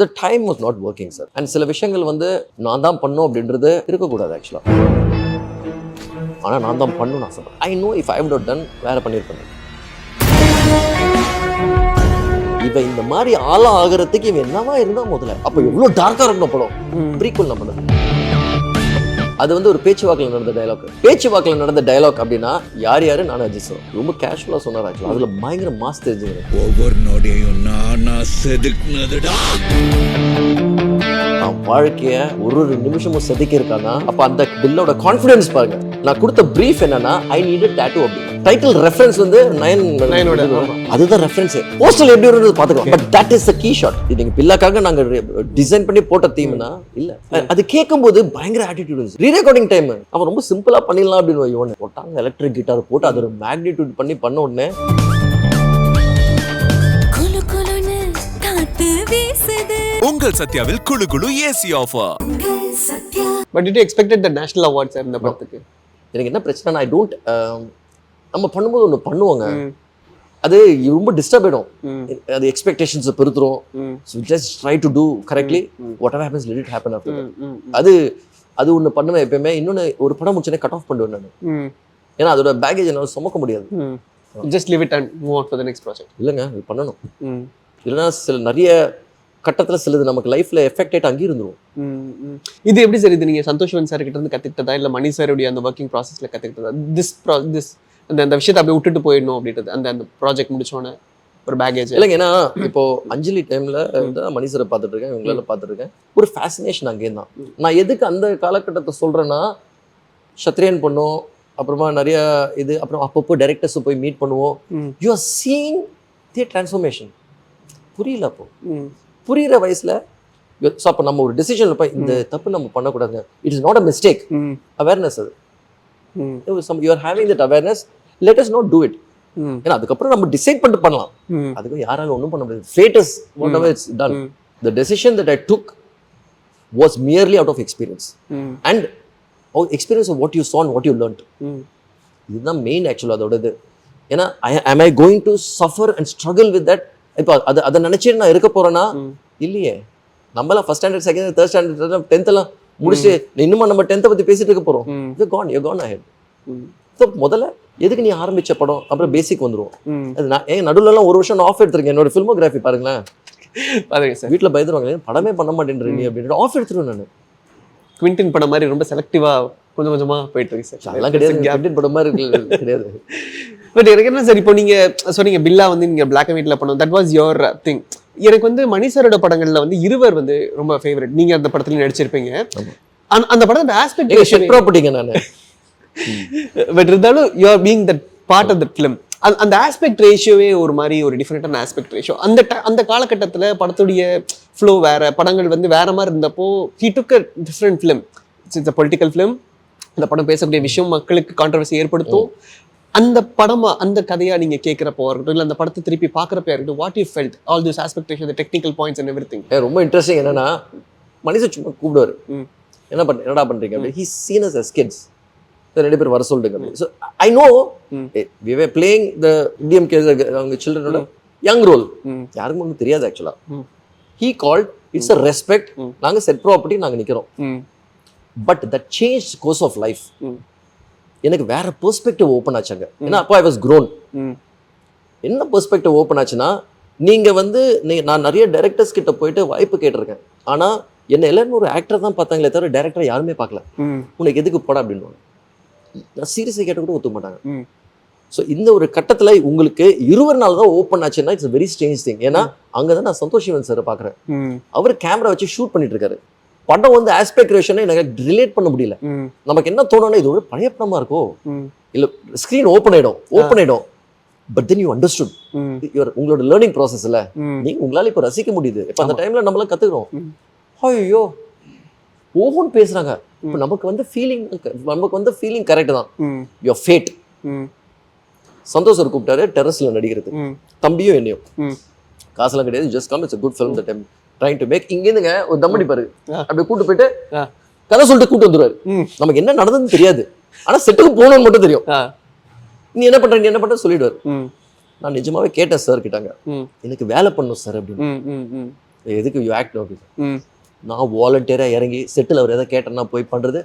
The time was not working, sir. And சில விஷயங்கள் வந்து நான் தான் பண்ணோம் அப்படின்றது இருக்கக்கூடாது ஆக்சுவலாக. ஆனால் நான் தான் பண்ணணும் ஆசைப்பட்டேன். I know if I would have done வேற பண்ணியிருப்பேன். இவன் இந்த மாதிரி ஆளாக ஆகிறதுக்கு இவன் என்னவா இருந்தா முதல்ல அப்போ எவ்வளோ டார்க்காக இருக்கணும் படம் ப்ரீக்குவல் நம்மளது. அது வந்து ஒரு பேச்சுவாக்கில் நடந்த டைலாக். பேச்சுவாக்கில் நடந்த டைலாக் அப்படின்னா யார் யாரு நான் அஜித் சார் ரொம்ப கேஷுவலாக சொன்னார் ஆக்சுவலாக. அதில் பயங்கர மாஸ் தெரிஞ்சுங்க. ஒவ்வொரு நொடியும் வாழ்க்கைய ஒரு நிமிஷமும் செதுக்கி இருக்கானா அப்ப அந்த பில்லோட கான்ஃபிடன்ஸ் பாருங்க. நான் கொடுத்த பிரீஃப் என்னன்னா ஐ நீட் டாட்டூ அப்படின்னு. டைட்டில் ரெஃபரன்ஸ் வந்து 9 அதுதான் ரெஃபரன்ஸ். போஸ்டல் எப்படி வருது பாத்துக்கலாம். But that is the key shot. இது நீங்க பில்லாக்காக நாங்க டிசைன் பண்ணி போட்ட தீம்னா இல்ல. அது கேட்கும்போது பயங்கர ஆட்டிடியூட் இருந்துச்சு. ரீரெக்கார்டிங் டைம் அவன் ரொம்ப சிம்பிளா பண்ணிடலாம் அப்படின்னு இவன் போட்டாங்க. எலக்ட்ரிக் கிட்டார் போட்டு அது ஒரு மேக்னிடியூட் பண்ண உடனே உங்கள் சத்யாவில் குளு குளு AC offer. But did you expected the national awards இந்த படத்துக்கு? எனக்கு என்ன பிரச்சனை ஐ டோன்ட் நம்ம பண்ணும்போது ஒன்று பண்ணுவாங்க அது ரொம்ப டிஸ்டர்ப் ஆயிடும். அது எக்ஸ்பெக்டேஷன்ஸை பெருத்துரும். So just try to do correctly whatever happens let it happen after. அது ஒன்று பண்ணுவேன் எப்பயுமே. இன்னொன்று ஒரு படம் முடிச்சோடனே கட் ஆஃப் பண்ணுவேன் நான். ஏன்னா அதோட பேக்கேஜ் என்னால் சுமக்க முடியாது. Just leave it and move on for the next project. இல்லைங்க இது பண்ணணும். இல்லைன்னா சில நிறைய கட்டத்தில் சிலது நமக்கு லைஃப்ல எஃபெக்ட் ஆகிட்டு அங்கே இருந்துரும். இது எப்படி சார்? இது நீங்க சந்தோஷ்வன் சார் கிட்ட இருந்து கத்துக்கிட்டதா இல்ல மணி சாருடைய அந்த ஒர்க்கிங் ப்ராசஸ்ல கத்துக்கிட்டதா? திஸ் அந்த விஷயத்தை அப்படியே விட்டுட்டு போயிடணும் அப்படின்றது அந்த ப்ராஜெக்ட் முடிச்சோன்னே ஒரு பேக்கேஜ் இல்லைங்க. ஏன்னா இப்போ அஞ்சலி டைம்ல மணி சாரை பார்த்துட்டு இருக்கேன், இவங்களெல்லாம் பார்த்துட்டு இருக்கேன். ஒரு ஃபேசினேஷன் அங்கே தான். நான் எதுக்கு அந்த காலகட்டத்தை சொல்றேன்னா சத்ரியன் பண்ணோம், அப்புறமா நிறைய இது, அப்புறம் அப்பப்போ டைரக்டர்ஸ் போய் மீட் பண்ணுவோம். You are seeing the transformation. புரியல அப்போ புரியுற வயசுல. ஸோ அப்போ நம்ம ஒரு டிசிஷன் இருப்போம், இந்த தப்பு நம்ம பண்ணக்கூடாதுங்க. It is not a mistake. Awareness அது. You are having that awareness, let us not do it. ஏன்னா அதுக்கப்புறம் நம்ம டிசைட் பண்ணிட்டு பண்ணலாம். அதுக்கு யாராலும் ஒன்றும் பண்ண முடியாது. Fate is whatever it's done. The decision that I took was merely out of experience and experience of what you saw and what you learned. இதுதான் மெயின் ஆக்சுவலாக அதோட இது. ஏன்னா am I going to suffer and struggle with that? இப்போ அதை நினைச்சிட்டு நான் இருக்க போறேன்னா இல்லையே. நம்மளாம் first standard, second, third standard, 10th எல்லாம் முடிச்சுட்டு இன்னுமா நம்ம 10th பத்தி பேசிட்டு இருக்க போறோம். you're gone ahead. ஸோ முதல்ல எதுக்கு நீ ஆரம்பிச்ச படம் அப்புறம் பேசிக் வந்துருவோம். அது நான் நடுவில் எல்லாம் ஒரு வருஷம் ஆஃப் எடுத்துருக்கேன். என்னோட ஃபில்மோகிராஃபி பாருங்களேன். வீட்டுல பயந்துருவாங்க, படமே பண்ண மாட்டேன்ற நீ அப்படின்னு ஆஃப் எடுத்துருவேன். நான் குவிண்டின் படம் மாதிரி ரொம்ப செலக்டிவா கொஞ்சம் கொஞ்சமா போயிட்டு இருக்கு சார். அதெல்லாம் கிடையாது. குவிண்டின் படம் மாதிரி கிடையாது. பட் எனக்கு என்ன சார், இப்போ நீங்க சொன்னீங்க பில்லா வந்து நீங்க பிளாக் அண்ட் ஒயிட்ல பண்ணோம், தட் வாஸ் யுவர் திங். எனக்கு வந்து மணி சாரோட படங்கள்ல வந்து இருவர் வந்து ரொம்ப ஃபேவரட். நீங்க அந்த படத்துல நடிச்சிருப்பீங்க. அந்த படத்தோட ஆஸ்பெக்ட் ப்ராப்பர்ட்டிங்க நான். பட் இருந்தாலும் you are being that part of that film. அந்த ஆஸ்பெக்ட் ரேஷியோவே ஒரு மாதிரி ஒரு டிஃப்ரெண்டான ஆஸ்பெக்ட் ரேஷியோ. அந்த காலகட்டத்தில் படத்துடைய ஃப்ளோ வேற, படங்கள் வந்து வேற மாதிரி இருந்தப்போ he took a different film. It's a political film. அந்த படம் பேசக்கூடிய விஷயம் மக்களுக்கு கான்ட்ரவர்சி ஏற்படுத்தும். அந்த படமா அந்த கதையா நீங்க கேட்கிறப்போ இருக்கட்டும், இல்லை அந்த படத்தை திருப்பி பார்க்குறப்ப இருக்கட்டும், what you felt all this expectation, the technical points and everything. ரொம்ப இன்ட்ரெஸ்டிங் என்னன்னா மனுஷன் சும்மா கூப்பிடுவாரு, என்னடா பண்றீங்க அப்படி. He seen us kids. ரெண்டு பேர் வர சொல்லுங்க. So I know we were playing the Indian case அவங்க சில்ட்ரனோட யங் ரோல். யாருக்கும் ஒன்றும் தெரியாது ஆக்சுவலா. He called it's a respect. நாங்க செட் ப்ராப்பர்ட்டி நாங்க நிக்கிறோம். But that change course of life. எனக்கு வேற பெர்ஸ்பெக்டிவ் ஓப்பன் ஆச்சாங்க. ஏன்னா அப்போ ஐ வாஸ் க்ரோன். என்ன பெர்ஸ்பெக்டிவ் ஓப்பன் ஆச்சுன்னா, நீங்க வந்து நான் நிறைய டைரக்டர்ஸ் கிட்ட போயிட்டு வாய்ப்பு கேட்டிருக்கேன். ஆனா என்ன எல்லாருமே ஒரு ஆக்டர் தான் பார்த்தாங்களே தவிர டைரக்டர் யாருமே பார்க்கல. உனக்கு எதுக்கு போட அப்படின்னு நான் சீரியஸாக கேட்ட கூட ஒத்துக்க மாட்டாங்க. ஸோ இந்த ஒரு கட்டத்தில் உங்களுக்கு 20 நாள் தான் ஓப்பன் ஆச்சுன்னா இட்ஸ் வெரி ஸ்ட்ரேஞ்ச் திங். ஏன்னா அங்கே தான் நான் சந்தோஷ் சிவன் சார் பார்க்குறேன். அவர் கேமரா வச்சு ஷூட் பண்ணிட்டு இருக்காரு. படம் வந்து ஆஸ்பெக்ட் ரேஷனை எனக்கு ரிலேட் பண்ண முடியல. நமக்கு என்ன தோணும்னா இது ஒரு பழைய படமா இருக்கும், இல்லை ஸ்க்ரீன் ஓப்பன் ஆயிடும். பட் தென் யூ அண்டர்ஸ்டுட் உங்களோட லேர்னிங் ப்ராசஸ்ல நீங்க உங்களால இப்போ ரசிக்க முடியுது. இப்போ அந்த டைம்ல நம்மளாம் கத்துக்கிறோம். ஐயோ ஓஹோன்னு பேசுறாங்க. இப்போ நமக்கு வந்து ஃபீலிங் கரெக்ட் தான். Your fate. சந்தோஷ் சார் கூப்பிட்டாரு டெரஸ்ல நடிக்கிறது, தம்பியும் என்னையும். காசுலாம் கிடையாது, just come, it's a good film that I'm trying to make. இங்க இருந்துங்க ஒரு தம்மடி பாரு, அப்படியே கூட்டு போயிட்டு கதை சொல்லிட்டு கூட்டு வந்துருவாரு. நமக்கு என்ன நடந்ததுன்னு தெரியாது, ஆனா செட்டுக்கு போகணும்னு மட்டும் தெரியும். நீ என்ன பண்ற சொல்லிடுவாரு. நான் நிஜமாவே கேட்டேன் சார் கிட்டாங்க, எனக்கு வேலை பண்ணும் சார் அப்படின்னு. எதுக்கு யூ ஆக்ட் அப்படின்னு. நான் வாலண்டியராக இறங்கி செட்டில் அவர் எதாவது கேட்டேன்னா போய் பண்ணுறது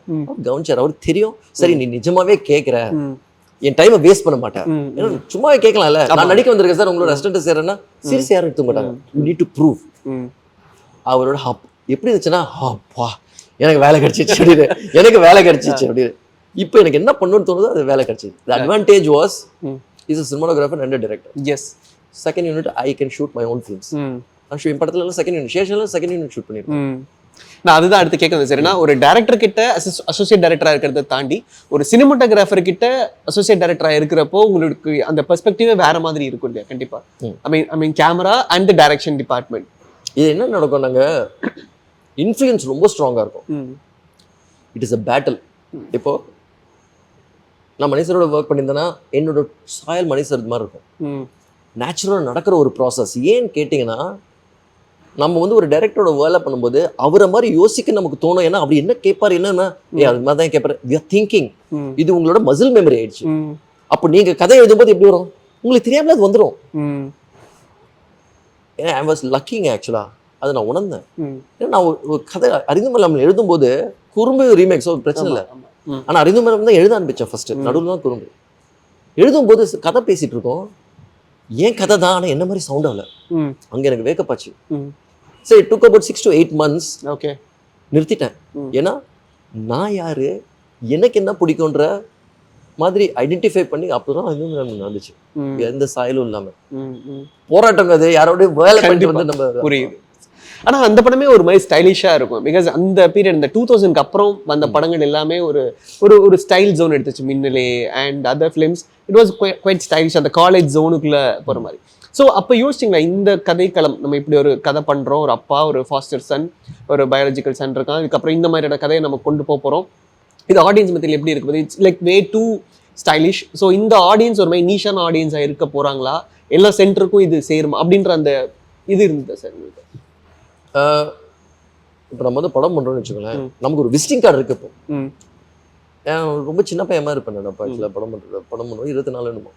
கவனிச்சார். அவருக்கு தெரியும், சரி நீ நிஜமாவே கேட்குற, என் டைமை வேஸ்ட் பண்ண மாட்டேன். ஏன்னா சும்மாவே கேட்கலாம்ல, நான் நடிக்க வந்திருக்கேன் சார், உங்களோட ரெஸ்டாரண்ட் சேரேன்னா சீரியஸ் யாரும் எடுத்துக்க மாட்டாங்க. You need to prove. அவரோட எப்படி இருந்துச்சுன்னா, அப்பா எனக்கு வேலை கிடைச்சிச்சு அப்படின்னு, எனக்கு வேலை கிடைச்சிச்சு அப்படின்னு. இப்போ எனக்கு என்ன பண்ணணும்னு தோணுதோ அது வேலை கிடைச்சிது. The advantage was is a cinematographer and director. Yes. Second unit I can shoot my own films. நான் என் படத்துல எல்லாம் செகண்ட் யூனிட், சேஷன்ல செகண்ட் யூனிட் ஷூட் பண்ணிருக்கேன். நான் அதுதான் அடுத்து கேட்கறது சரினா, ஒரு டைரக்டர் கிட்ட அசோசியேட் டைரக்டரா இருக்கிறத தாண்டி ஒரு சினிமாட்டோகிராஃபர் கிட்ட அசோசியேட் டைரக்டரா இருக்கிறப்போ உங்களுக்கு அந்த பெர்ஸ்பெக்டிவே வேற மாதிரி இருக்கும் இல்லையா? கண்டிப்பா. ஐ மீன் கேமரா அண்ட் டைரக்ஷன் டிபார்ட்மெண்ட். இது என்ன நடக்கும், நாங்க இன்ஃப்ளூயன்ஸ் ரொம்ப ஸ்ட்ராங்கா இருக்கும். It is a battle. இப்போ நான் மணிசரோட ஒர்க் பண்ணியிருந்தேன்னா என்னோட சாயல் மணிசர் மாதிரி இருக்கும். நேச்சுரலாக நடக்கிற ஒரு ப்ராசஸ். ஏன்னு கேட்டிங்கன்னா, நம்ம வந்து ஒரு டைரக்டரோட வேலை பண்ணும்போது அவரை மாதிரி யோசிக்க நமக்கு தோணும். ஏன்னா அப்படி என்ன கேட்பாரு, என்னன்னா அது மாதிரி தான் கேட்பாரு. We are thinking. இது உங்களோட மசில் மெமரி ஆயிடுச்சு. அப்போ நீங்க கதை எழுதும்போது எப்படி வரும், உங்களுக்கு தெரியாமல அது வந்துடும். ஏன்னா ஐ வாஸ் லக்கிங் ஆக்சுவலா, அதை நான் உணர்ந்தேன். ஏன்னா நான் ஒரு கதை அறிந்துமல்லாமல் எழுதும்போது குறும்பு ரீமேக்ஸோ பிரச்சனை இல்லை, ஆனால் அறிந்துமல்லம் தான் எழுத ஆரம்பிச்சேன் ஃபர்ஸ்ட். நடுவில் தான் குறும்பு எழுதும்போது கதை பேசிட்டு இருக்கோம். ஏன் கதை தான், ஆனால் என்ன மாதிரி சவுண்ட் ஆகல. அங்கே எனக்கு வேக்கப் ஆச்சு. சரி, டுக் அபவுட் 6 to 8 months. ஓகே, நிறுத்திட்டேன். ஏன்னா நான் யாரு, எனக்கு என்ன பிடிக்குன்ற மாதிரி ஐடென்டிஃபை பண்ணி அப்போதான் நடந்துச்சு. எந்த சாயலும் இல்லாம போராட்டம் அது யாரோடய வேலை பண்ணிட்டு வந்து நம்ம புரியுது. ஆனா அந்த படமே ஒரு மாதிரி ஸ்டைலிஷா இருக்கும். பிகாஸ் அந்த பீரியட், இந்த 2000க்கு அப்புறம் வந்த படங்கள் எல்லாமே ஒரு ஒரு ஸ்டைல் ஜோன் எடுத்துச்சு. Minnale and other films it was quite stylish, அந்த காலேஜ் ஜோனுக்குள்ள போற மாதிரி. ஸோ அப்போ யோசிச்சிங்களா, இந்த கதைக்களம் நம்ம இப்படி ஒரு கதை பண்றோம், ஒரு அப்பா, ஒரு ஃபாஸ்டர் சன், ஒரு பயாலஜிக்கல் சன் இருக்கான், இதுக்கப்புறம் இந்த மாதிரியான கதையை நம்ம கொண்டு போறோம், இது ஆடியன்ஸ் மத்தியில் எப்படி இருக்குது, it's like way too stylish. So இந்த ஆடியன்ஸ் ஒரு மாதிரி நீஷான ஆடியன்ஸாக இருக்க போறாங்களா, எல்லா சென்டருக்கும் இது சேருமா அப்படின்ற அந்த இது இருந்தது சார் உங்களுக்கு? இப்போ நம்ம வந்து படம் பண்றோம்னு வச்சுக்கோங்களேன், நமக்கு ஒரு விசிட்டிங் கார்டு இருக்கு. இப்போ ரொம்ப சின்ன பையமா இருப்பேன் நான் ஆக்சுவலாக படம் பண்ணுவோம் 24 என்னமோ.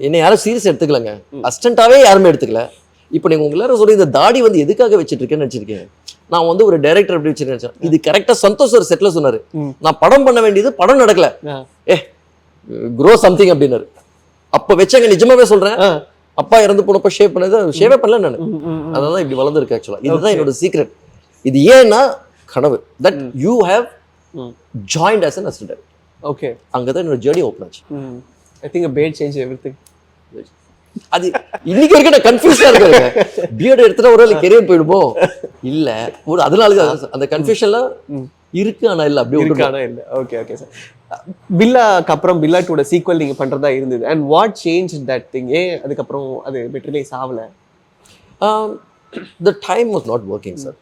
என்னை யாரும் சீரியஸ் எடுத்துக்கலங்க, அசிஸ்டண்டாவே யாருமே எடுத்துக்கல. இப்போ நீங்க உங்க எல்லாரும் சொல்லி இந்த தாடி வந்து எதுக்காக வச்சுட்டு இருக்கேன்னு நினைச்சிருக்கேன். நான் வந்து ஒரு டைரக்டர் எப்படி வச்சிருக்கேன், இது கரெக்டா சந்தோஷ் ஒரு செட்ல சொன்னாரு. நான் படம் பண்ண வேண்டியது படம் நடக்கல, க்ரோ சம்திங் அப்படின்னாரு. அப்ப வச்சாங்க, நிஜமாவே சொல்றேன். அப்பா இறந்து போனப்ப ஷேவ் பண்ணது, ஷேவே பண்ணல நான். அதனால இப்படி வளர்ந்துருக்கு ஆக்சுவலா. இதுதான் என்னோட சீக்ரெட். இது ஏன்னா கனவு that you have joined as an assistant. Okay, அங்கதான் என்னோட ஜர்னி ஓப்பன் ஆச்சு. I think a beard changed everything. அது இன்னைக்கு வரைக்கும் நான் கன்ஃபியூஸா இருக்கேன். பியர்ட் எடுத்துட்டா ஒரு கெரியர் போயிடுமோ இல்ல, ஒரு அதனால அந்த கன்ஃபியூஷன்ல இருக்கு, ஆனா இல்ல, அப்படி இருக்கு ஆனா இல்ல. Okay okay sir. பில்லாக்கு அப்புறம் பில்லா 2 சீக்வல் நீங்க பண்றதா இருந்தது. And what change that thing? அதுக்கப்புறம் அது மெட்டீரியலைஸ் ஆகல? the time was not working sir.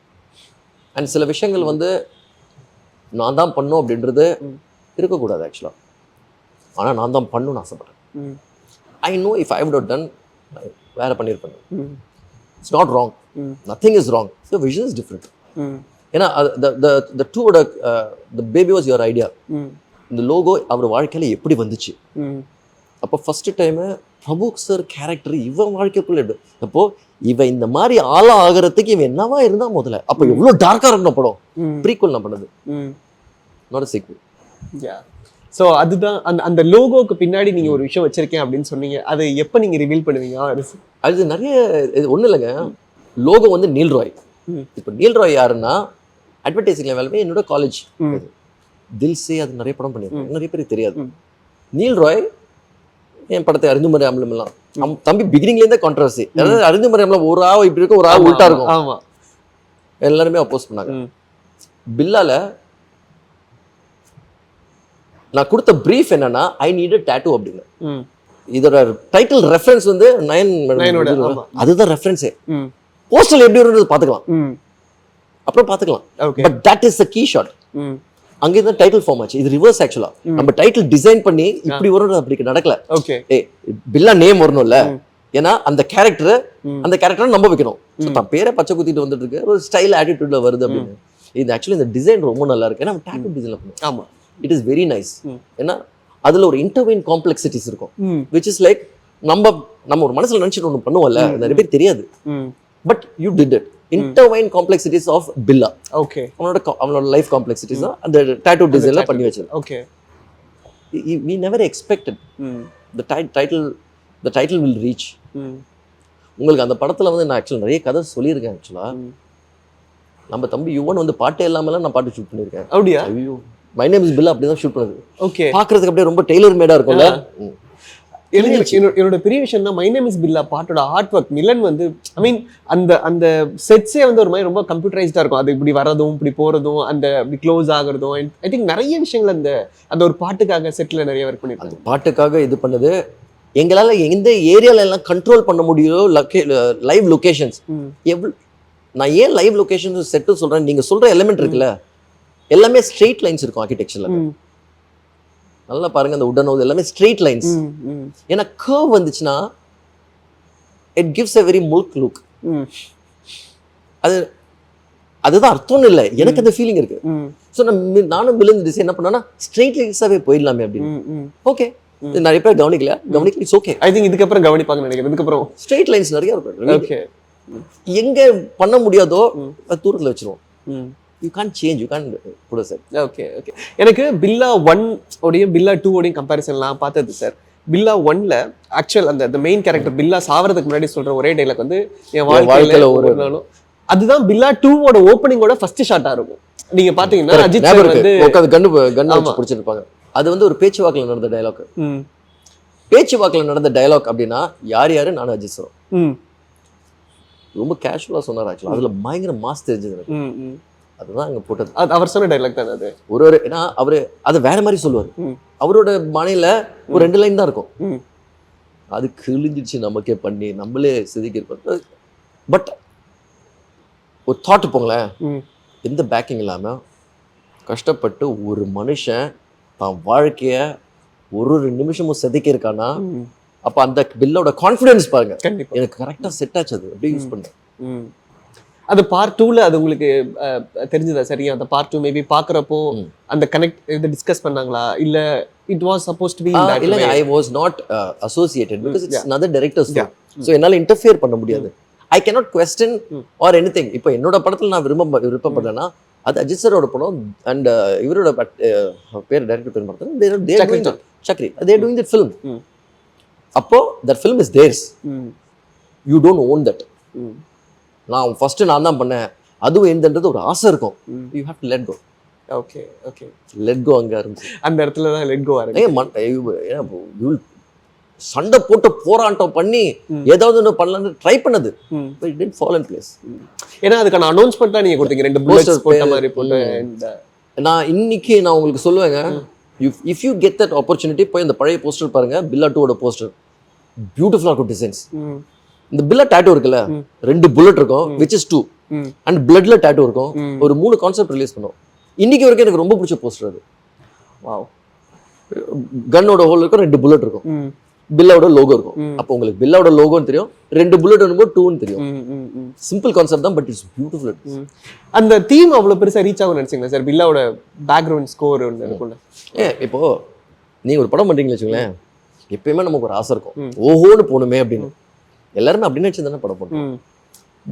And சில விஷயங்கள் வந்து நான் தான் பண்ணும் அப்படின்றது இருக்கக்கூடாது ஆக்சுவலா. ஆனால் நான் தான் பண்ணணும்னு ஆசைப்படுறேன். I know if I would have done வேற பண்ணியிருப்பேன். It's not wrong, nothing is wrong, the vision is different. ஏன்னா த டூவோட the baby was your idea. இந்த லோகோ அவர் வாழ்க்கையில எப்படி வந்துச்சு? அப்போ first time Prabhu sir character இவன் வாழ்க்கைக்குள்ள எடு. அப்போ இவன் இந்த மாதிரி ஆளா ஆகிறதுக்கு இவன் என்னவா இருந்தா முதல்ல, அப்போ எவ்வளோ டார்க்கா இருக்கணும் படம். ப்ரீக்வல் நான் பண்ணது, நாட் அ சீக்வல். ஸோ அதுதான் அந்த லோகோக்கு பின்னாடி நீங்க ஒரு விஷயம் வச்சிருக்கேன் அப்படின்னு சொன்னீங்க. அதை எப்போ நீங்க ரிவீல் பண்ணுவீங்க? அது நிறைய ஒன்றும் இல்லைங்க. லோகோ வந்து நீல் ராய். இப்போ நீல் ராய் யாருன்னா அட்வர்டைசிங்ல வேலை என்னோட காலேஜ் தில்சே, அது நிறைய படம் பண்ணியிருக்கேன், நிறைய பேருக்கு தெரியாது. நீல் ராய் என் படத்தை அறிந்துமறை அமலம் எல்லாம் தம்பி பிகினிங்லேருந்தே கான்ட்ரவர்சி. அதாவது அறிந்துமறை அமலம் ஒரு ஆள் இப்படி இருக்கும், ஒரு ஆள் உள்டா இருக்கும். ஆமா, எல்லாருமே அப்போஸ் பண்ணாங்க. பில்லால நான் கொடுத்த பிரீஃப் என்னன்னா ஐ நீட் a tattoo அப்படின்னு. இதோட டைட்டில் ரெஃபரன்ஸ் வந்து 9 அதுதான் ரெஃபரன்ஸே. போஸ்டல் எப்படி வரும்னு பார்த்துக்கலாம், அப்புறம் பார்த்துக்கலாம். But that is the key shot. அங்கே தான் டைட்டில் ஃபார்ம் ஆச்சு. இது ரிவர்ஸ் ஆக்சுவலா. நம்ம டைட்டில் டிசைன் பண்ணி இப்படி வரும், அப்படி நடக்கல. பில்லா நேம் வரணும்ல, ஏன்னா அந்த கேரக்டரை நம்ப வைக்கணும். தான் பேரை பச்சை குத்திட்டு வந்துட்டு இருக்கு, ஒரு ஸ்டைல் ஆட்டிடியூட்ல வருது அப்படின்னு. இது ஆக்சுவலி இந்த டிசைன் ரொம்ப நல்லா இருக்கு. ஏன்னா டாட்டூ டிசைன்ல பண்ணுவோம். ஆமா, இட் இஸ் வெரி நைஸ். ஏன்னா அதுல ஒரு இன்டர்வைன் காம்ப்ளெக்சிட்டிஸ் இருக்கும், விச் இஸ் லைக் நம்ம ஒரு மனசுல நினைச்சிட்டு ஒன்று பண்ணுவோம்ல, நிறைய பேர் தெரியாது. But you did it intertwine complexities of Billa. Okay. அவனோட லைஃப் காம்ப்ளெக்சிட்டிஸ் தான் அந்த டாட்டூ டிசைன்லாம் பண்ணி வச்சது. Okay. we never expected the title will reach. உங்களுக்கு அந்த படத்துல வந்து நான் ஆக்சுவலா நிறைய கதை சொல்லியிருக்கேன். ஆக்சுவலா நம்ம தம்பி யுவன் வந்து பாட்டே இல்லாமலாம் நான் பாட்டு ஷூட் பண்ணியிருக்கேன். அப்படியா? ஐயோ மை நேம் இஸ் பில்லா அப்படிதான் ஷூட் பண்ணது. ஓகே. பாக்குறதுக்கு அப்படியே ரொம்ப டெய்லர் மேடா இருக்கும்ல. என்னோட பெரிய விஷயம்னா மை நேம் இஸ் பில்லா பாட்டோட ஆர்ட் ஒர்க் மிலன் வந்து ஐ மீன் அந்த செட்ஸே வந்து ஒரு மாதிரி ரொம்ப கம்ப்யூட்டரைஸ்டா இருக்கும். அது இப்படி வரதும் இப்படி போறதும் அந்த இப்படி க்ளோஸ் ஆகுறதும் ஐ திங்க் நிறைய விஷயங்கள் அந்த ஒரு பாட்டுக்காக செட்ல நிறைய ஒர்க் பண்ணிருக்காங்க. பாட்டுக்காக இது பண்ணது எங்களால எந்த ஏரியால எல்லாம் கண்ட்ரோல் பண்ண முடியும். லைவ் லொகேஷன்ஸ் நான் ஏன் லைவ் லொகேஷன்ஸ் செட்டு சொல்றேன், நீங்க சொல்ற எலிமெண்ட் இருக்குல்ல எல்லாமே ஸ்ட்ரெயிட் லைன்ஸ் இருக்கும் ஆர்கிடெக்சர்ல. நல்லா பாருங்க அந்த உடன் ஹவுஸ் எல்லாமே ஸ்ட்ரெயிட் லைன்ஸ். ஏன்னா கர்வ் வந்துச்சுன்னா it gives a very Mulk look. அதுதான் அர்த்தம்னு இல்லை, எனக்கு அந்த ஃபீலிங் இருக்கு. ஸோ நானும் விழுந்து டிசைன் என்ன பண்ணேன்னா ஸ்ட்ரெயிட் லைன்ஸாவே போயிடலாமே அப்படின்னு. ஓகே, நிறைய பேர் கவனிக்கல இட்ஸ் ஓகே. ஐ திங்க் இதுக்கப்புறம் கவனிப்பாங்க நினைக்கிறேன். இதுக்கப்புறம் ஸ்ட்ரெயிட் லைன்ஸ் நிறைய இருக்கும். ஓகே. எங்க பண்ண முடியாதோ தூரத்துல வச்சிருவோம். You can't change, you can't put aside. Okay. Okay. எனக்கு பில்லா 1 ஓடையும் பில்லா 2 ஓடையும் கம்பேரிசன்லாம் பார்த்தது சார். பில்லா 1ல ஆக்சுவல் அந்த மெயின் கேரக்டர் பில்லா சாவறதுக்கு முன்னாடி சொல்ற ஒரே டைலாக் வந்து என் வாழ்க்கையில ஒரு நாளும் அதுதான் பில்லா 2 ஓட ஓப்பனிங்கோட ஃபர்ஸ்ட் ஷாட்டா இருக்கும். நீங்க பாத்தீங்கன்னா அஜித் சார் வந்து உட்கார்ந்து கன் வச்சு பிடிச்சிருப்பாங்க. அது வந்து ஒரு பேச்சுவாக்குல நடந்த டயலாக். பேச்சுவாக்குல நடந்த டயலாக் அப்படின்னா யாரு நானும் அஜித் சார் ரொம்ப கேஷுவலா சொன்னார். ஆக்சுவலா அதுல பயங்கர மாஸ் தெரிஞ்சது எனக்கு. அதுதான் அங்க போட்டது. அவர் சொன்ன டைலாக் தானே அது. ஒரு ஏன்னா அவரு அதை வேற மாதிரி சொல்லுவாரு. அவரோட பாணியில ஒரு 2 லைன் தான் இருக்கும். அது கிழிஞ்சிச்சு நமக்கே பண்ணி நம்மளே செதுக்கி இருப்போம். பட் ஒரு தாட் போங்களேன், எந்த பேக்கிங் இல்லாம கஷ்டப்பட்டு ஒரு மனுஷன் தான் வாழ்க்கைய ஒரு நிமிஷமும் செதுக்கி இருக்கானா, அப்ப அந்த பில்லோட கான்ஃபிடன்ஸ் பாருங்க. எனக்கு கரெக்டா செட் ஆச்சு. அது அப்படியே யூஸ் பண்ணேன். அது பார்ட் 2ல அது உங்களுக்கு தெரிஞ்சதா சரியா? அந்த பார்ட் 2 மேபி பாக்குறப்போ அந்த கனெக்ட் இது டிஸ்கஸ் பண்ணாங்களா இல்ல it was suppose to be in that way? I was not associated because it's another director's film. So என்னால இன்டர்ஃபியர் பண்ண முடியாது. I cannot question or anything. இப்போ என்னோட படத்துல நான் விருப்பப்படுறேன்னா அது அஜித் சாரோட படம் அண்ட் இவரோட பேர் டைரக்டர் பேர் பார்த்தா சக்ரி. they are doing that film. அப்போ that film is theirs. You don't own that. நான் ஃபர்ஸ்ட் நான் தான் பண்ணேன் அதுவும் என்னன்றது ஒரு ஆசை இருக்கும். You have to let go. Okay. Okay. let go அங்க இருந்துச்சு. அந்த இடத்துல தான் let go ஆரம்பிச்சு. சண்டை போட்டு போராட்டம் பண்ணி ஏதாவது ஒன்று பண்ணலாம்னு ட்ரை பண்ணது. But it didn't fall in place. ஏன்னா அதுக்கான அனௌன்ஸ்மெண்ட் தான் நீங்க கொடுத்தீங்க 2 புல்லட்ஸ் போட்ட மாதிரி போட்டு. நான் இன்னைக்கு நான் உங்களுக்கு சொல்லுவேங்க, if you get that opportunity போய் அந்த பழைய போஸ்டர் பாருங்க, பில்லா 2 ஓட போஸ்டர் பியூட்டிஃபுல்லா இருக்கும் டிசைன்ஸ். இந்த பில்லா டாட்டூ இருக்குல்ல 2 புல்லட் இருக்கும் which is 2 அண்ட் பிளட்ல டாட்டூ இருக்கும். ஒரு 3 கான்செப்ட் ரிலீஸ் பண்ணோம். இன்னைக்கு வரைக்கும் எனக்கு ரொம்ப பிடிச்ச போஸ்டர் அது. வாவ். கன்னோட ஹோல் இருக்கும், 2 புல்லட் இருக்கும், பில்லாவோட லோகோ இருக்கும். அப்போ உங்களுக்கு பில்லாவோட லோகோன்னு தெரியும், 2 புல்லட் வரும்போது 2ன்னு தெரியும். சிம்பிள் கான்செப்ட் தான், பட் இட்ஸ் பியூட்டிஃபுல். அந்த தீம் அவ்வளவு பெருசா ரீச் ஆகும் நினைச்சீங்களா சார்? பில்லாவோட பேக்ரவுண்ட் ஸ்கோர் ஒன்று இருக்கும்ல. இப்போ நீங்க ஒரு படம் பண்றீங்கன்னு வச்சுங்களேன், எப்பயுமே நமக்கு ஒரு ஆசை இருக்கும், ஓஹோன்னு போகணுமே அப்படின்னு. எல்லாருமே அப்படி நினைச்சு தானே படம் பண்ணுவோம்.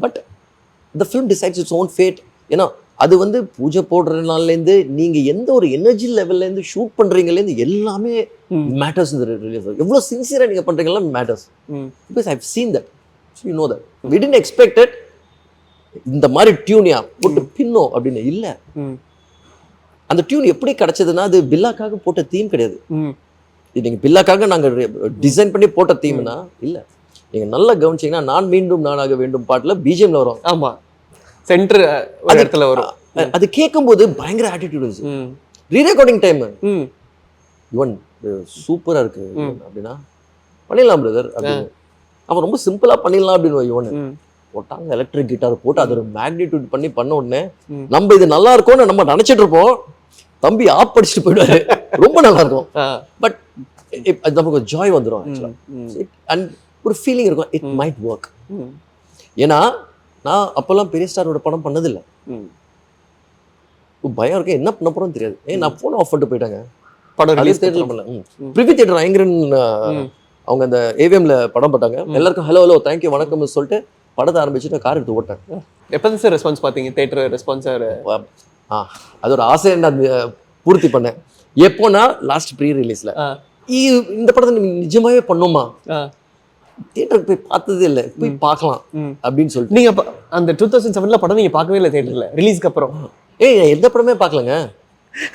But the film decides its own fate. ஏன்னா அது வந்து பூஜை போடுற நாள்லேருந்து நீங்க எந்த ஒரு எனர்ஜி லெவல்லேருந்து ஷூட் பண்றீங்கலேருந்து எல்லாமே மேட்டர்ஸ். இந்த ரிலீஸ் எவ்வளோ சின்சியராக நீங்க பண்றீங்களா matters. Because I've seen that, so you know that. We didn't expect it. இந்த மாதிரி டியூனியா போட்டு பின்னோம் அப்படின்னு இல்லை. அந்த டியூன் எப்படி கிடைச்சதுன்னா அது பில்லாக்காக போட்ட தீம் கிடையாது. இது நீங்க பில்லாக்காக நாங்க டிசைன் பண்ணி போட்ட தீம்னா இல்லை. நீங்க நல்லா கவனிச்சீங்கன்னா நான் மீண்டும் நானாக வேண்டும் பாட்டுல பிஜிஎம்ல வரும். ஆமா, சென்டர் ஒரு இடத்துல வரும். அது கேட்கும்போது பயங்கர ஆட்டிடியூட் இருந்துச்சு. ரீரெக்கார்டிங் டைம் யுவன் சூப்பரா இருக்கு அப்படின்னா பண்ணிடலாம் பிரதர் அப்படின்னு. அவன் ரொம்ப சிம்பிளா பண்ணிடலாம் அப்படின்னு யுவன் போட்டாங்க. எலக்ட்ரிக் கிட்டார் போட்டு அது ஒரு மேக்னிடியூட் பண்ண உடனே நம்ம இது நல்லா இருக்கும்னு நம்ம நினைச்சிட்டு இருப்போம். தம்பி ஆப் படிச்சுட்டு போயிடுவாரு, ரொம்ப நல்லா இருக்கும். பட் நமக்கு ஜாய் வந்துடும் ஆக்சுவலா. அண்ட் ஒரு ஃபீலிங் இருக்கும், இட் மைட் ஒர்க். ஏன்னா நான் அப்பெல்லாம் பெரிய ஸ்டாரோட படம் பண்ணதில்லை. பயம் இருக்கு, என்ன பண்ண போறோம் தெரியாது. நான் போன் ஆஃப் பண்ணிட்டு போயிட்டாங்க. படம் ரிலீஸ் தியேட்டர்ல பண்ணல. பிரிவி தியேட்டர் ஐங்கரன் அவங்க அந்த ஏவிஎம்ல படம் போட்டாங்க. எல்லாருக்கும் ஹலோ ஹலோ தேங்க்யூ வணக்கம்னு சொல்லிட்டு படத்தை ஆரம்பிச்சுட்டு கார் எடுத்து ஓட்டேன். எப்போ சார் ரெஸ்பான்ஸ் பார்த்தீங்க? தேட்டர் ரெஸ்பான்ஸ் அது ஒரு ஆசையை நான் பூர்த்தி பண்ணேன். எப்போனா லாஸ்ட் ப்ரீ ரிலீஸ்ல இந்த படத்தை நிஜமாவே பண்ணோமா, தியேட்டருக்கு போய் பார்த்ததே இல்லை, போய் பார்க்கலாம் அப்படின்னு சொல்லிட்டு. நீங்க அந்த 2007 படம் நீங்க பார்க்கவே இல்லை தியேட்டர்ல ரிலீஸ்க்கு அப்புறம்? நான் எந்த படமே பார்க்கலங்க.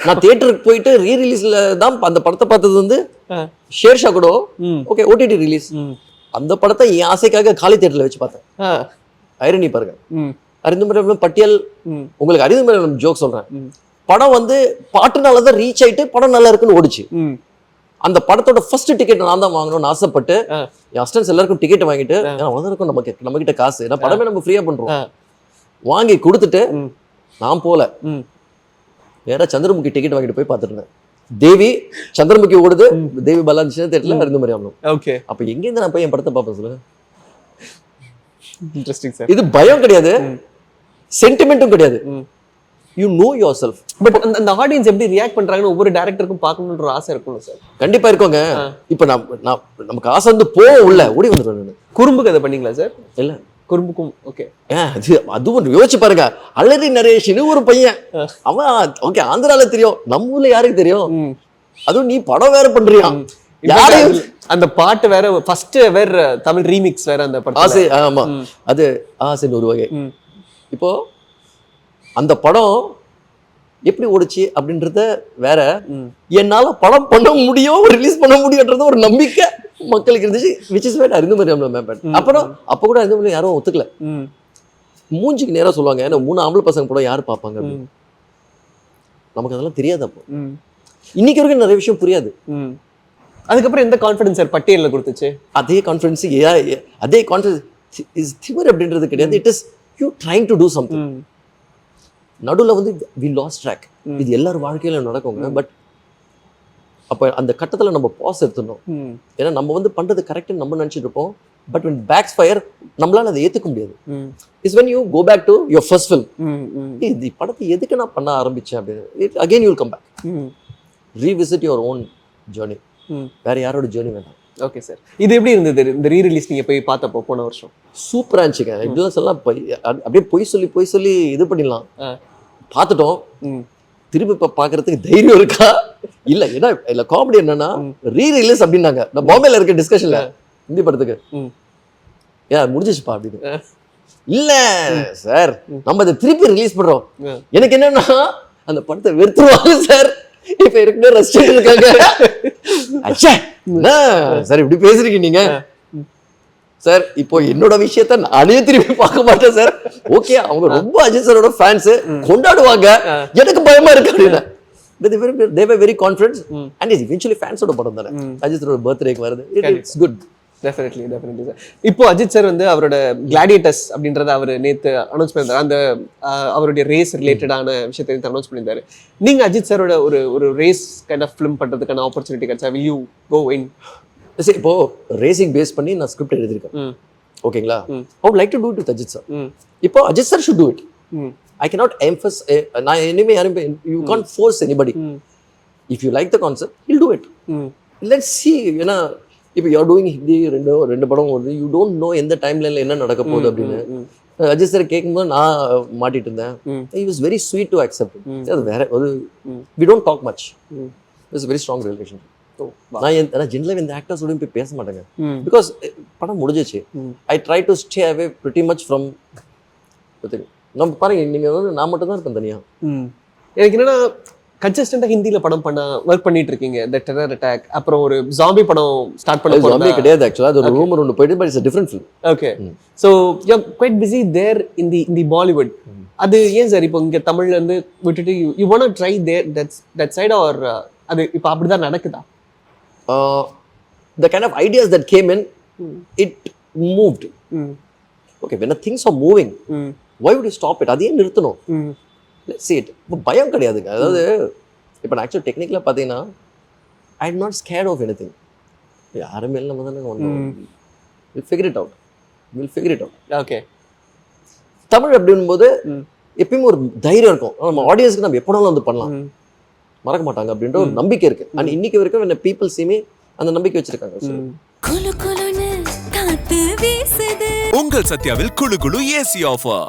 நான் தியேட்டருக்கு போயிட்டு ரீ ரிலீஸ்ல தான் அந்த படத்தை பார்த்தது வந்து ஷேர்ஷா கூட ஓகே ஓடிடி ரிலீஸ். அந்த படத்தை என் ஆசைக்காக காலி தியேட்டர்ல வச்சு பார்த்தேன். ஐரணி பாருங்க. அறிந்துமரம் பட்டியல், உங்களுக்கு அறிந்துமரம் ஜோக் சொல்றேன். படம் வந்து பாட்டுனாலதான் ரீச் ஆயிட்டு படம் நல்லா இருக்குன்னு ஓடிச்சு. அந்த படத்தோட ஃபர்ஸ்ட் டிக்கெட் நான் தான் வாங்கணும்னு ஆசைப்பட்டு என் அஸ்டன்ஸ் எல்லாருக்கும் டிக்கெட் வாங்கிட்டு இருக்கும் நம்ம கிட்ட காசு, ஏன்னா படமே நம்ம ஃப்ரீயா பண்றோம், வாங்கி கொடுத்துட்டு நான் போல வேற சந்திரமுகி டிக்கெட் வாங்கிட்டு போய் பார்த்துட்டு இருந்தேன். தேவி சந்திரமுகி ஓடுது, தேவி பாலாஜி தேட்டர்ல அறிந்துமரி ஆகணும். ஓகே, அப்ப எங்க இருந்து நான் போய் என் படத்தை பார்ப்பேன் சொல்லுங்க? Interesting sir. இது பயம் கிடையாது, சென்டிமெண்ட்டும் கிடையாது. You know your self. But அந்த ஆடியன்ஸ் எப்படி ரியாக்ட் பண்றாங்கன்னு ஒவ்வொரு டைரக்டருக்கும் பார்க்கணுன்ற ஆசை இருக்கும்ல சார்? கண்டிப்பா இருக்கோங்க. இப்ப நமக்கு ஆசை வந்து உள்ள ஓடி வந்துடுவேன். குறும்பு கதை பண்ணீங்களா சார்? இல்ல குறும்புக்கும் ஓகே. அதுவும் யோசிச்சு பாருங்க. அலரி நரேஷன் ஒரு பையன், அவன் ஓகே ஆந்திரால தெரியும், நம்ம ஊர்ல யாருக்கு தெரியும்? அதுவும் நீ படம் வேற பண்றியா? யாரையும் அந்த பாட்டு வேற ஃபர்ஸ்ட் வேற தமிழ் ரீமிக்ஸ் வேற அந்த படம் ஆசை. ஆமா, அது ஆசைன்னு ஒரு வகை. இப்போ அந்த படம் எப்படி ஓடிச்சு அப்படின்றத வேற, என்னால படம் பண்ண முடியும், ரிலீஸ் பண்ண முடியும்ன்றது ஒரு நம்பிக்கை மக்களுக்கு இருந்துச்சு. விச் இஸ் வேட் அறிந்துமரி மேம்பட். அப்புறம் அப்ப கூட அறிந்துமரி யாரும் ஒத்துக்கல. மூஞ்சிக்கு நேரம் சொல்லுவாங்க, ஏன்னா 3 ஆம்பளை பசங்க படம் யாரு பார்ப்பாங்க அப்படின்னு. நமக்கு அதெல்லாம் தெரியாது. அப்போ இன்னைக்கு வரைக்கும் நிறைய விஷயம் புரியாது. அதுக்கப்புறம் எந்த கான்ஃபிடன்ஸ் சார் பட்டியல்ல கொடுத்துச்சு? அதே கான்ஃபிடன்ஸ் இஸ் திமிர் அப்படின்றது கிடையாது. It is you trying to do something. நடுவில் வந்து வி லாஸ்ட் ட்ராக். இது எல்லாரும் வாழ்க்கையில நடக்குங்க. பட் அப்போ அந்த கட்டத்தில் நம்ம பாஸ் எடுத்துடணும். ஏன்னா நம்ம வந்து பண்றது கரெக்ட்னு நம்ம நினைச்சிட்டு இருப்போம். பட் when பேக்ஸ் ஃபயர் நம்மளால அதை ஏத்துக்க முடியாது. Is when you go back to your first film. இந்த படத்தை எதுக்கு நான் பண்ண ஆரம்பிச்சேன் அப்படின்னு again you will come back. revisit your own journey. வேற யாரோட ஜேர்னி வேண்டாம். Okay sir. இது எப்படி இருந்தது இந்த ரீ ரிலீஸ் நீங்க போய் பார்த்தப்போ போன வருஷம்? சூப்பரா இருந்துச்சுங்க. இப்படிலாம் சொல்லலாம், அப்படியே பொய் சொல்லி இது பண்ணிடலாம். பார்த்துட்டோம், திருப்பி இப்ப பாக்குறதுக்கு தைரியம் இருக்கா இல்ல? ஏன்னா இல்ல காமெடி என்னன்னா ரீ ரிலீஸ் அப்படின்னாங்க. நான் பாம்பேல இருக்க டிஸ்கஷன்ல ஹிந்தி படத்துக்கு ஏன் முடிஞ்சிச்சுப்பா அப்படின்னு. இல்ல சார், நம்ம அதை திருப்பி ரிலீஸ் பண்றோம். எனக்கு என்னன்னா அந்த படத்தை வெறுத்துருவாங்க சார். இப்ப ஏற்கனவே ரெஸ்ட் இருக்காங்க. அச்சா சார் இப்படி பேசுறீங்க நீங்க சார். இப்போ என்னோட விஷயத்த நானே திருப்பி பார்க்க மாட்டேன் சார். ஓகே, அவங்க ரொம்ப அஜித் சாரோட ஃபேன்ஸ், கொண்டாடுவாங்க, எனக்கு பயமா இருக்கு அப்படின்னா. They were very confident and is eventually fans ஓட படம் தானே. அஜித் சாரோட பர்த்டேக்கு வருது. It's good. Definitely sir. இப்போ அஜித் சார் வந்து அவரோட கிளாடியேட்டர்ஸ் அப்படின்றத அவர் நேற்று அனௌன்ஸ் பண்ணியிருந்தாரு. அந்த அவருடைய ரேஸ் ரிலேட்டடான விஷயத்தை அனௌன்ஸ் பண்ணியிருந்தாரு. நீங்க அஜித் சாரோட ஒரு ரேஸ் கைண்ட் ஆஃப் ஃபிலிம் பண்றதுக்கான ஆப்பர்ச்சுனிட்டி கிடைச்சா will you go in? சரி, இப்போ ரேசிங் பேஸ் பண்ணி நான் ஸ்கிரிப்ட் எழுதியிருக்கேன். ஓகேங்களா? I would like to do it with Ajit sir. இப்போ Ajit sir should do it. I cannot emphasize. நான் இனிமே யாரும் you can't force anybody. If you like the concept, he'll do it. Let's see. ஏன்னா இப்போ you're doing Hindi ரெண்டு படம் வருது. You don't know எந்த டைம்லைன்ல என்ன நடக்க போகுது அப்படின்னு. அஜித் சார் கேட்கும்போது நான் மாட்டிட்டு இருந்தேன். He was very sweet to accept it. அது வேற ஒரு we don't talk much. It's a very strong relationship. நான் ஜென்ரலாக இந்த ஆக்டர்ஸோட போய் பேச மாட்டேங்க. பிகாஸ் படம் முடிஞ்சிச்சு. I try to stay away pretty much from. நம்ம பாருங்க, நீங்க வந்து நான் மட்டும் தான் இருப்பேன் தனியா. எனக்கு என்னன்னா கன்சிஸ்டண்டா ஹிந்தில படம் பண்ண ஒர்க் பண்ணிட்டு இருக்கீங்க. தி டெரர் அட்டாக், அப்புறம் ஒரு ஜாம்பி படம் ஸ்டார்ட் பண்ண போறீங்க. ஜாம்பி கிடையாது ஆக்சுவலா, அது ஒரு ரூமர் ஒன்னு போயிட்டு, but it's a different film. Okay, so you are quite busy there in the Bollywood. அது ஏன் சார் இப்போ இங்க தமிழ்ல இருந்து விட்டுட்டு you want to try there that side, or அது இப்போ அப்படிதான் நடக்குதா? The kind of ideas that came in, it moved. Okay, when things are moving, why would you stop it? அதே நிறுத்தணும். Let's see it. இப்போ பயம் கிடையாதுங்க. அதாவது இப்போ நான் ஆக்சுவலி டெக்னிக்கலாக பார்த்தீங்கன்னா I am not scared of anything. யாருமே இல்லை, நம்ம தானே ஒன்று will figure it out. Okay, Tamil அப்படின்போது எப்பயுமே ஒரு தைரியம் இருக்கும். நம்ம ஆடியன்ஸ்க்கு நம்ம எப்போனாலும் வந்து பண்ணலாம், மறக்க மாட்டாங்க அப்படின்ற ஒரு நம்பிக்கை இருக்கு. அண்ட் இன்னைக்கு வரைக்கும் என்ன பீப்புள் சீமே அந்த நம்பிக்கை வச்சிருக்காங்க. உங்கள் சத்யாவில் குளு குளு ஏசி ஆஃபர்.